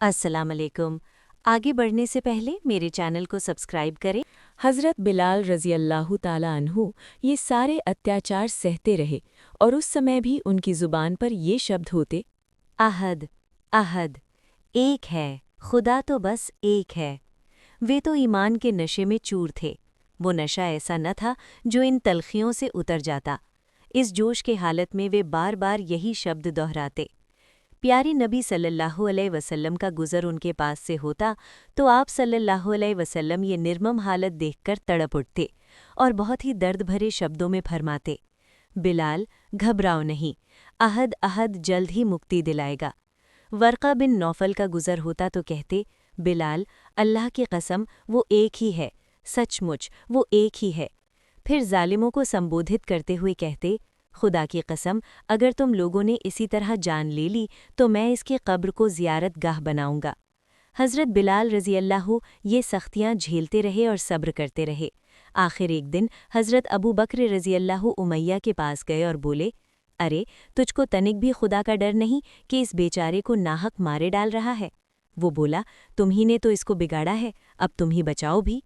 अस्सलाम अलैकुम। आगे बढ़ने से पहले मेरे चैनल को सब्सक्राइब करें। हज़रत बिलाल रज़ी अल्लाह ताला अन्हु ये सारे अत्याचार सहते रहे और उस समय भी उनकी ज़ुबान पर ये शब्द होते, अहद अहद, एक है, खुदा तो बस एक है। वे तो ईमान के नशे में चूर थे। वो नशा ऐसा न था जो इन तलखियों से उतर जाता। इस जोश के हालत में वे बार बार यही शब्द दोहराते। प्यारे नबी सल्लल्लाहु अलैहि वसल्लम का गुज़र उनके पास से होता तो आप सल्लल्लाहु अलैहि वसल्लम ये निर्मम हालत देखकर तड़प उठते और बहुत ही दर्द भरे शब्दों में फरमाते, बिलाल, घबराओ नहीं, अहद अहद जल्द ही मुक्ति दिलाएगा। वर्क़ा बिन नौफल का गुज़र होता तो कहते, बिलाल, अल्लाह की कसम, वो एक ही है, सचमुच वो एक ही है। फिर जालिमों को संबोधित करते हुए कहते, खुदा की कसम, अगर तुम लोगों ने इसी तरह जान ले ली तो मैं इसके कब्र को ज़ियारत गाह बनाऊंगा। हज़रत बिलाल रज़ी अल्लाह ये सख्तियाँ झेलते रहे और सब्र करते रहे। आखिर एक दिन हज़रत अबू बकर रज़ी अल्लाह उमैया के पास गए और बोले, अरे, तुझको तनिक भी खुदा का डर नहीं कि इस बेचारे को नाहक मारे डाल रहा है? वो बोला, तुम ही ने तो इसको बिगाड़ा है, अब तुम ही बचाओ भी।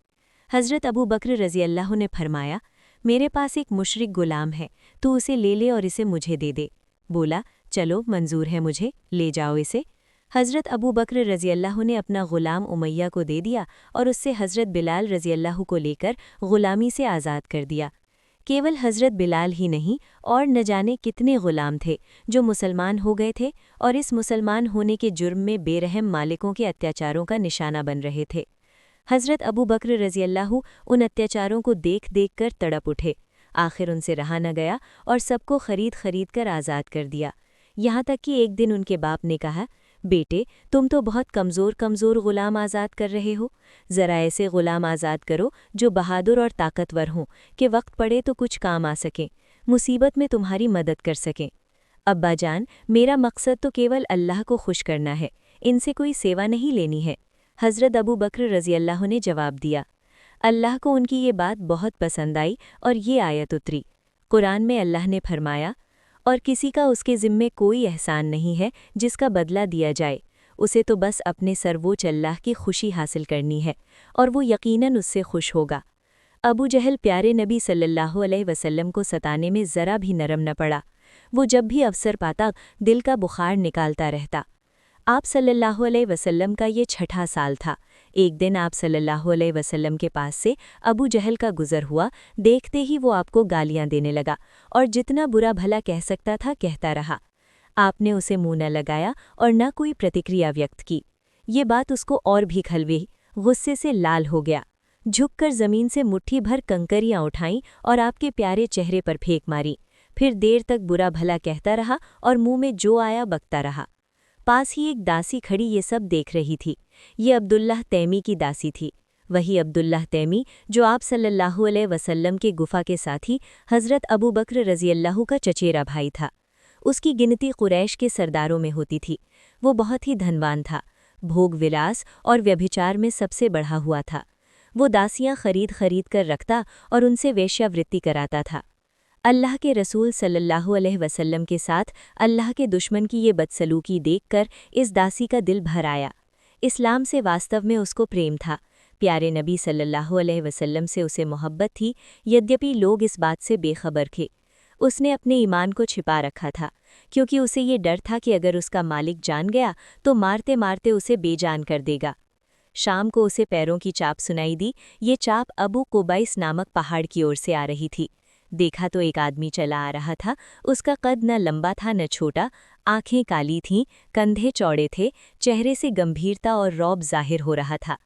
हज़रत अबू बकर रज़ी अल्लाह ने फरमाया, मेरे पास एक मुशरिक गुलाम है, तू उसे ले ले और इसे मुझे दे दे। बोला, चलो, मंजूर है मुझे, ले जाओ इसे। हज़रत अबू बकर रज़ी अल्लाह ने अपना ग़ुलाम उमैया को दे दिया और उससे हज़रत बिलाल रज़ी अल्लाह को लेकर ग़ुलामी से आज़ाद कर दिया। केवल हज़रत बिलाल ही नहीं और न जाने कितने ग़ुलाम थे जो मुसलमान हो गए थे और इस मुसलमान होने के जुर्म में बेरहम मालिकों के अत्याचारों का निशाना बन रहे थे। हज़रत अबू बकर रज़ी अल्लाह उन अत्याचारों को देख देख कर तड़प उठे। आखिर उनसे रहा न गया और सबको खरीद कर आज़ाद कर दिया। यहाँ तक कि एक दिन उनके बाप ने कहा, बेटे, तुम तो बहुत कमज़ोर ग़ुलाम आज़ाद कर रहे हो। ज़रा ऐसे ग़ुलाम आज़ाद करो जो बहादुर और ताकतवर हों कि वक्त पड़े तो कुछ काम आ सकें, मुसीबत में तुम्हारी मदद कर सकें। अब्बा जान, मेरा मकसद तो केवल अल्लाह को खुश करना है, इनसे कोई सेवा नहीं लेनी है। हज़रत अबू बकर रज़ी अल्लाह ने जवाब दिया। अल्लाह को उनकी ये बात बहुत पसंद आई और ये आयत उतरी। कुरान में अल्लाह ने फरमाया, और किसी का उसके ज़िम्मे कोई एहसान नहीं है जिसका बदला दिया जाए, उसे तो बस अपने सर्वोच्च अल्लाह की खुशी हासिल करनी है और वो यकीनन उससे खुश होगा। अबू जहल प्यारे नबी सल्लल्लाहु अलैहि वसल्लम को सताने में ज़रा भी नरम न पड़ा। वो जब भी अवसर पाता दिल का बुखार निकालता रहता। आप सल्लल्लाहु अलैहि वसल्लम का ये छठा साल था। एक दिन आप सल्लल्लाहु अलैहि वसल्लम के पास से अबू जहल का गुज़र हुआ। देखते ही वो आपको गालियां देने लगा और जितना बुरा भला कह सकता था कहता रहा। आपने उसे मुंह न लगाया और न कोई प्रतिक्रिया व्यक्त की। ये बात उसको और भी खलवी, गुस्से से लाल हो गया। झुककर ज़मीन से मुट्ठी भर कंकरियां उठाईं और आपके प्यारे चेहरे पर फेंक मारी। फिर देर तक बुरा भला कहता रहा और मुंह में जो आया बकता रहा। पास ही एक दासी खड़ी ये सब देख रही थी। ये अब्दुल्लाह तैमी की दासी थी। वही अब्दुल्लाह तैमी जो आप सल्लल्लाहु अलैहि वसल्लम के गुफा के साथी हज़रत अबू बकर रज़ी अल्लाह का चचेरा भाई था। उसकी गिनती कुरैश के सरदारों में होती थी। वो बहुत ही धनवान था, भोग विलास और व्यभिचार में सबसे बढ़ा हुआ था। वो दासियां खरीद कर रखता और उनसे वेश्यावृत्ति कराता था। अल्लाह के रसूल सल्लल्लाहु अलैहि वसल्लम के साथ अल्लाह के दुश्मन की ये बदसलूकी देखकर इस दासी का दिल भर आया। इस्लाम से वास्तव में उसको प्रेम था। प्यारे नबी सल्लल्लाहु अलैहि वसल्लम से उसे मोहब्बत थी, यद्यपि लोग इस बात से बेखबर थे। उसने अपने ईमान को छिपा रखा था, क्योंकि उसे ये डर था कि अगर उसका मालिक जान गया तो मारते मारते उसे बेजान कर देगा। शाम को उसे पैरों की चाप सुनाई दी। ये चाप अबू कुबैस नामक पहाड़ की ओर से आ रही थी। देखा तो एक आदमी चला आ रहा था। उसका कद न लंबा था न छोटा, आंखें काली थीं, कंधे चौड़े थे, चेहरे से गंभीरता और रौब जाहिर हो रहा था।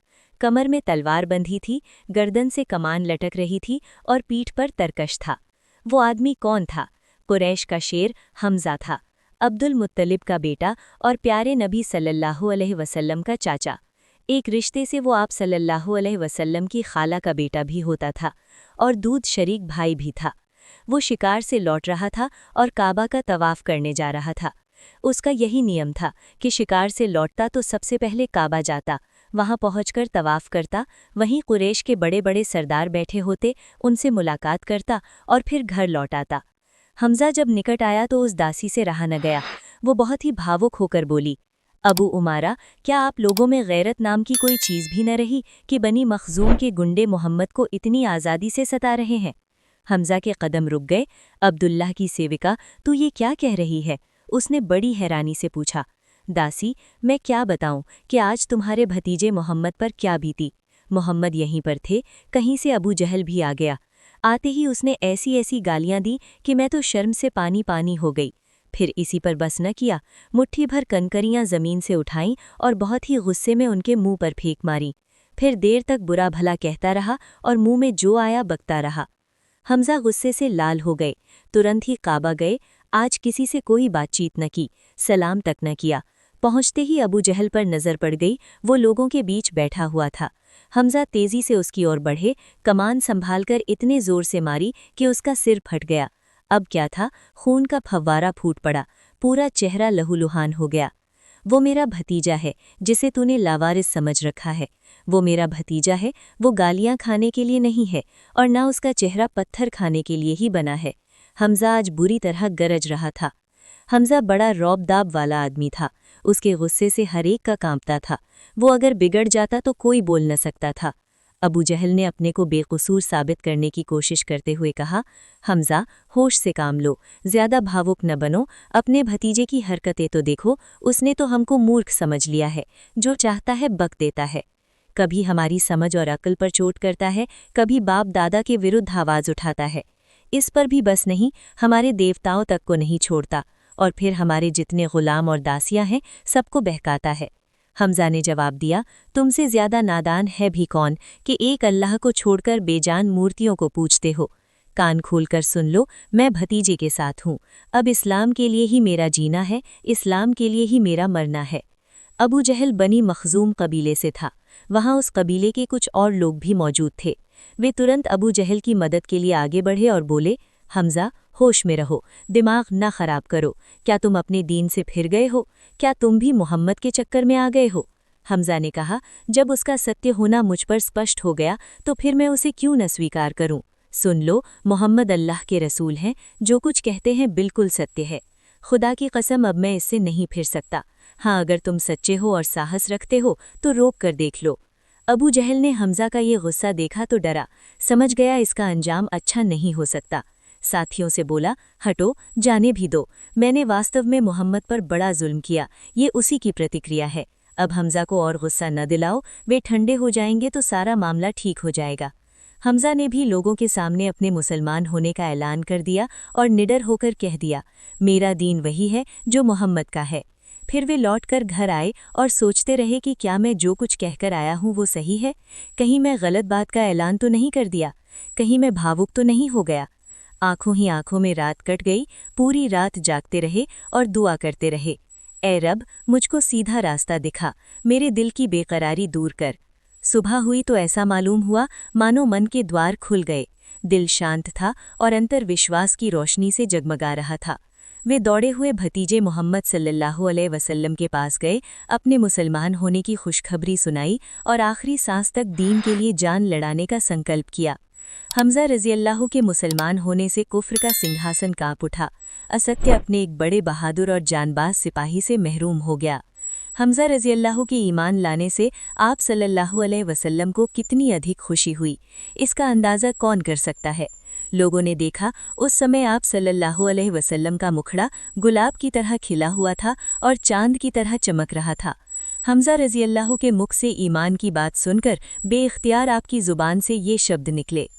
कमर में तलवार बंधी थी, गर्दन से कमान लटक रही थी और पीठ पर तरकश था। वो आदमी कौन था? कुरैश का शेर हमज़ा था, अब्दुल मुत्तलिब का बेटा और प्यारे नबी सल्लल्लाहु अलैहि वसल्लम का चाचा। एक रिश्ते से वो आप सल्लल्लाहु अलैहि वसल्लम की खाला का बेटा भी होता था और दूध शरीक भाई भी था। वो शिकार से लौट रहा था और काबा का तवाफ करने जा रहा था। उसका यही नियम था कि शिकार से लौटता तो सबसे पहले काबा जाता, वहां पहुंचकर तवाफ करता, वहीं कुरैश के बड़े बड़े सरदार बैठे होते, उनसे मुलाकात करता और फिर घर लौट आता। हमज़ा जब निकट आया तो उस दासी से रहा न गया। वो बहुत ही भावुक होकर बोली, अबू उमारा, क्या आप लोगों में गैरत नाम की कोई चीज़ भी न रही कि बनी मखजूम के गुंडे मोहम्मद को इतनी आज़ादी से सता रहे हैं? हमजा के कदम रुक गए। अब्दुल्लाह की सेविका, तू ये क्या कह रही है? उसने बड़ी हैरानी से पूछा। दासी, मैं क्या बताऊं कि आज तुम्हारे भतीजे मोहम्मद पर क्या बीती। मोहम्मद यहीं पर थे, कहीं से अबू जहल भी आ गया। आते ही उसने ऐसी ऐसी गालियां दी कि मैं तो शर्म से पानी पानी हो गई। फिर इसी पर बस न किया, मुट्ठी भर कंकरियां ज़मीन से उठाईं और बहुत ही गुस्से में उनके मुंह पर फेंक मारी। फिर देर तक बुरा भला कहता रहा और मुंह में जो आया बकता रहा। हमजा गुस्से से लाल हो गए, तुरंत ही काबा गए। आज किसी से कोई बातचीत न की, सलाम तक न किया। पहुंचते ही अबू जहल पर नज़र पड़ गई, वो लोगों के बीच बैठा हुआ था। हमजा तेजी से उसकी ओर बढ़े, कमान संभालकर इतने जोर से मारी कि उसका सिर फट गया। अब क्या था, खून का फव्वारा फूट पड़ा, पूरा चेहरा लहूलुहान हो गया। वो मेरा भतीजा है जिसे तूने लावारिस समझ रखा है। वो मेरा भतीजा है, वो गालियां खाने के लिए नहीं है और ना उसका चेहरा पत्थर खाने के लिए ही बना है। हमजा आज बुरी तरह गरज रहा था। हमजा बड़ा रौब-दाब वाला आदमी था, उसके गुस्से से हर एक का कांपता था। वो अगर बिगड़ जाता तो कोई बोल न सकता था। अबू जहल ने अपने को बेकसूर साबित करने की कोशिश करते हुए कहा, हमजा, होश से काम लो, ज्यादा भावुक न बनो, अपने भतीजे की हरकतें तो देखो, उसने तो हमको मूर्ख समझ लिया है, जो चाहता है बक देता है। कभी हमारी समझ और अक्ल पर चोट करता है, कभी बाप दादा के विरुद्ध आवाज़ उठाता है। इस पर भी बस नहीं, हमारे देवताओं तक को नहीं छोड़ता और फिर हमारे जितने गुलाम और दासियां हैं सबको बहकाता है। हमजा ने जवाब दिया, तुमसे ज्यादा नादान है भी कौन कि एक अल्लाह को छोड़कर बेजान मूर्तियों को पूजते हो। कान खोलकर सुन लो, मैं भतीजे के साथ हूँ। अब इस्लाम के लिए ही मेरा जीना है, इस्लाम के लिए ही मेरा मरना है। अबू जहल बनी मखजूम कबीले से था। वहाँ उस कबीले के कुछ और लोग भी मौजूद थे। वे तुरंत अबू जहल की मदद के लिए आगे बढ़े और बोले, हमजा, होश में रहो, दिमाग ना खराब करो। क्या तुम अपने दीन से फिर गए हो? क्या तुम भी मोहम्मद के चक्कर में आ गए हो? हमजा ने कहा, जब उसका सत्य होना मुझ पर स्पष्ट हो गया तो फिर मैं उसे क्यों न स्वीकार करूं? सुन लो, मोहम्मद अल्लाह के रसूल हैं, जो कुछ कहते हैं बिल्कुल सत्य है। खुदा की कसम, अब मैं इससे नहीं फिर सकता। हाँ, अगर तुम सच्चे हो और साहस रखते हो तो रोक कर देख लो। अबू जहल ने हमजा का ये गुस्सा देखा तो डरा, समझ गया इसका अंजाम अच्छा नहीं हो सकता। साथियों से बोला, हटो, जाने भी दो, मैंने वास्तव में मोहम्मद पर बड़ा जुल्म किया, ये उसी की प्रतिक्रिया है। अब हमजा को और गुस्सा न दिलाओ, वे ठंडे हो जाएंगे तो सारा मामला ठीक हो जाएगा। हमजा ने भी लोगों के सामने अपने मुसलमान होने का ऐलान कर दिया और निडर होकर कह दिया, मेरा दीन वही है जो मोहम्मद का है। फिर वे लौटकर घर आए और सोचते रहे कि क्या मैं जो कुछ कहकर आया हूँ वो सही है? कहीं मैं गलत बात का ऐलान तो नहीं कर दिया? कहीं मैं भावुक तो नहीं हो गया? आंखों ही आंखों में रात कट गई, पूरी रात जागते रहे और दुआ करते रहे, ए रब, मुझको सीधा रास्ता दिखा, मेरे दिल की बेकरारी दूर कर। सुबह हुई तो ऐसा मालूम हुआ मानो मन के द्वार खुल गए। दिल शांत था और अंतर विश्वास की रोशनी से जगमगा रहा था। वे दौड़े हुए भतीजे मोहम्मद सल्लल्लाहु अलैहि वसल्लम के पास गए, अपने मुसलमान होने की खुशखबरी सुनाई और आखिरी सांस तक दीन के लिए जान लड़ाने का संकल्प किया। हमजा रज़ियल्लाहु के मुसलमान होने से कुफ्र का सिंहासन कांप उठा। असत्य अपने एक बड़े बहादुर और जानबाज सिपाही से महरूम हो गया। हमजा रज़ियल्लाहु के ईमान लाने से आप सल्लल्लाहु अलैहि वसल्लम को कितनी अधिक खुशी हुई, इसका अंदाज़ा कौन कर सकता है। लोगों ने देखा, उस समय आप सल्लल्लाहु अलैहि वसल्लम का मुखड़ा गुलाब की तरह खिला हुआ था और चांद की तरह चमक रहा था। हमजा रज़ियल्लाहु के मुख से ईमान की बात सुनकर बेइख्तियार आपकी ज़ुबान से ये शब्द निकले,